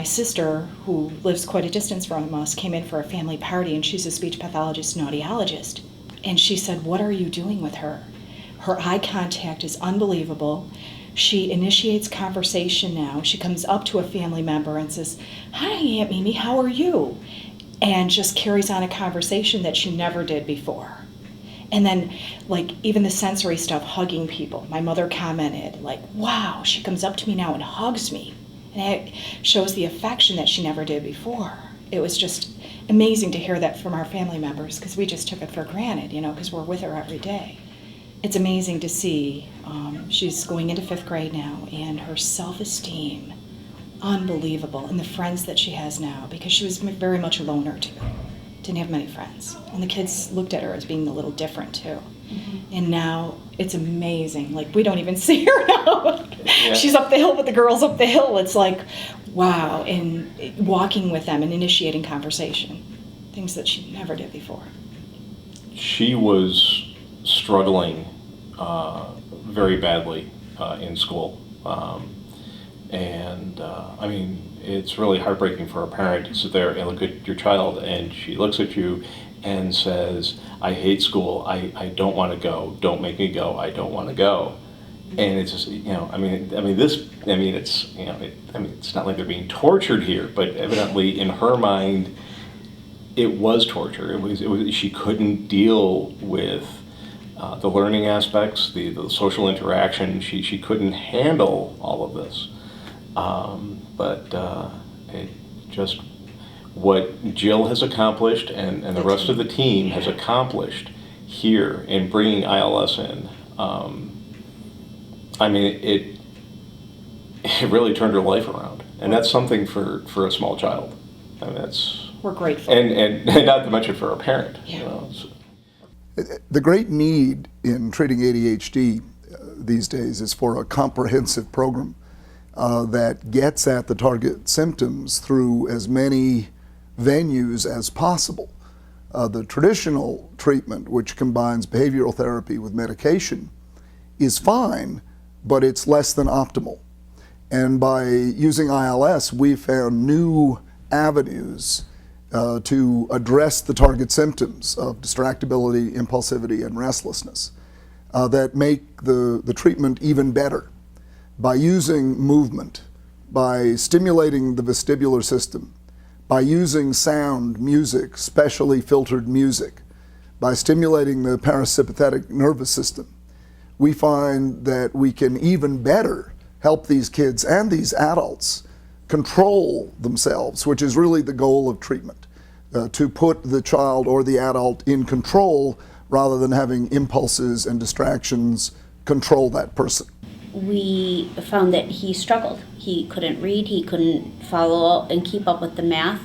sister, who lives quite a distance from us, came in for a family party, and she's a speech pathologist and audiologist. And she said, "What are you doing with her? Her eye contact is unbelievable. She initiates conversation now. She comes up to a family member and says, 'Hi, Aunt Mimi, how are you?' And just carries on a conversation that she never did before." And then, like, even the sensory stuff, hugging people. My mother commented, like, "Wow, she comes up to me now and hugs me." And it shows the affection that she never did before. It was just amazing to hear that from our family members, because we just took it for granted, because we're with her every day. It's amazing to see. She's going into 5th grade now, and her self-esteem, unbelievable. And the friends that she has now, because she was very much a loner too. Didn't have many friends. And the kids looked at her as being a little different too. Mm-hmm. And now it's amazing. Like, we don't even see her now. Yeah. She's up the hill with the girls up the hill. It's like, wow. And walking with them and initiating conversation. Things that she never did before. She was struggling very badly in school. I mean, it's really heartbreaking for a parent to sit there and look at your child, and she looks at you and says, "I hate school. I don't want to go. Don't make me go. I don't want to go." And it's just, it's not like they're being tortured here, but evidently in her mind, it was torture. It was she couldn't deal with the learning aspects, the social interaction. She couldn't handle all of this. It just, what Jill has accomplished and the rest of the team has accomplished here in bringing ILS in, it really turned her life around, and that's something for a small child. We're grateful, and not to mention for a parent. Yeah. The great need in treating ADHD these days is for a comprehensive program that gets at the target symptoms through as many venues as possible. The traditional treatment, which combines behavioral therapy with medication, is fine, but it's less than optimal. And by using ILS, we found new avenues to address the target symptoms of distractibility, impulsivity, and restlessness that make the treatment even better. By using movement, by stimulating the vestibular system, by using sound, music, specially filtered music, by stimulating the parasympathetic nervous system, we find that we can even better help these kids and these adults control themselves, which is really the goal of treatment, to put the child or the adult in control rather than having impulses and distractions control that person. We found that he struggled. He couldn't read, he couldn't follow and keep up with the math.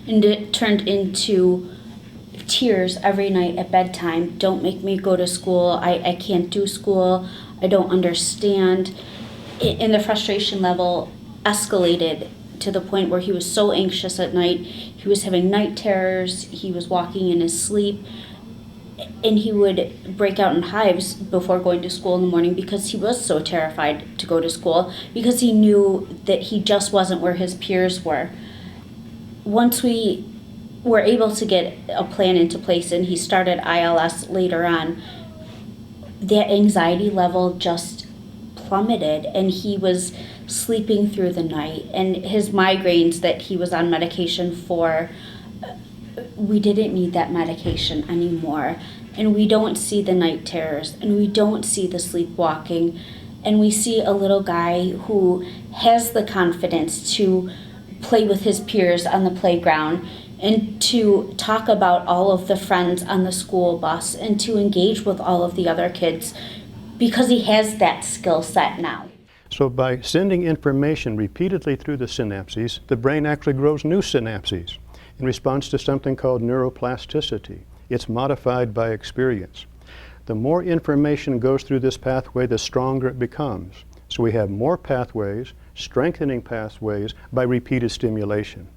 And it turned into tears every night at bedtime. "Don't make me go to school. I can't do school. I don't understand." And the frustration level escalated to the point where he was so anxious at night. He was having night terrors. He was walking in his sleep. And he would break out in hives before going to school in the morning because he was so terrified to go to school, because he knew that he just wasn't where his peers were. Once we were able to get a plan into place and he started ILS later on, that anxiety level just plummeted, and he was sleeping through the night. And his migraines that he was on medication for, we didn't need that medication anymore. And we don't see the night terrors, and we don't see the sleepwalking, and we see a little guy who has the confidence to play with his peers on the playground and to talk about all of the friends on the school bus and to engage with all of the other kids because he has that skill set now. So by sending information repeatedly through the synapses, the brain actually grows new synapses in response to something called neuroplasticity. It's modified by experience. The more information goes through this pathway, the stronger it becomes. So we have more pathways, strengthening pathways by repeated stimulation.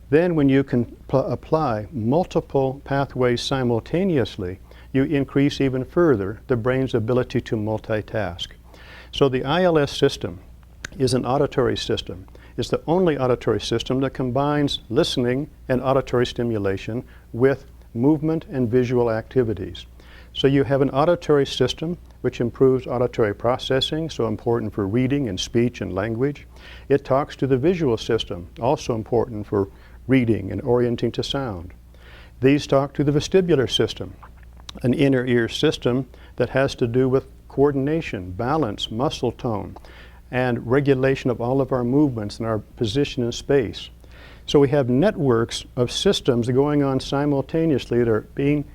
Then when you can apply multiple pathways simultaneously, you increase even further the brain's ability to multitask. So the ILS system is an auditory system. is the only auditory system that combines listening and auditory stimulation with movement and visual activities. So you have an auditory system which improves auditory processing, so important for reading and speech and language. It talks to the visual system, also important for reading and orienting to sound. These talk to the vestibular system, an inner ear system that has to do with coordination, balance, muscle tone, and regulation of all of our movements and our position in space. So we have networks of systems going on simultaneously that are being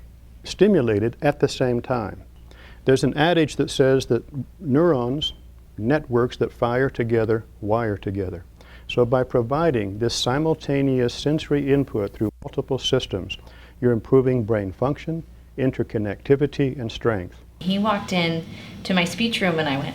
stimulated at the same time. There's an adage that says that neurons, networks that fire together, wire together. So by providing this simultaneous sensory input through multiple systems, you're improving brain function, interconnectivity, and strength. He walked in to my speech room and I went,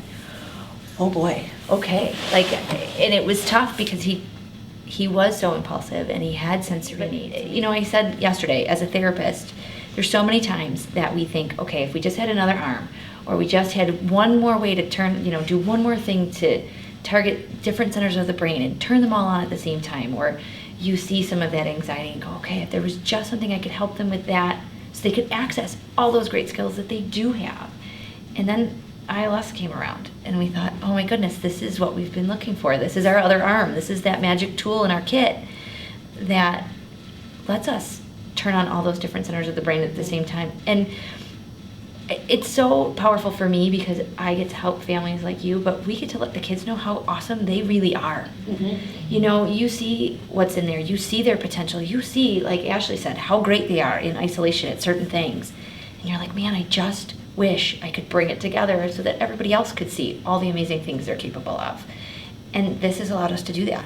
oh boy, okay. Like, and it was tough because he was so impulsive and he had sensory needs. You know, I said yesterday, as a therapist, there's so many times that we think, okay, if we just had another arm, or we just had one more way to turn, you know, do one more thing to target different centers of the brain and turn them all on at the same time, or you see some of that anxiety and go, okay, if there was just something I could help them with that, so they could access all those great skills that they do have. And then ILS came around and we thought, oh my goodness, this is what we've been looking for. This is our other arm. This is that magic tool in our kit that lets us turn on all those different centers of the brain at the same time. And it's so powerful for me because I get to help families like you, but we get to let the kids know how awesome they really are. Mm-hmm. You know, you see what's in there, you see their potential, you see, like Ashley said, how great they are in isolation at certain things. And you're like, man, I just wish I could bring it together so that everybody else could see all the amazing things they're capable of. And this has allowed us to do that.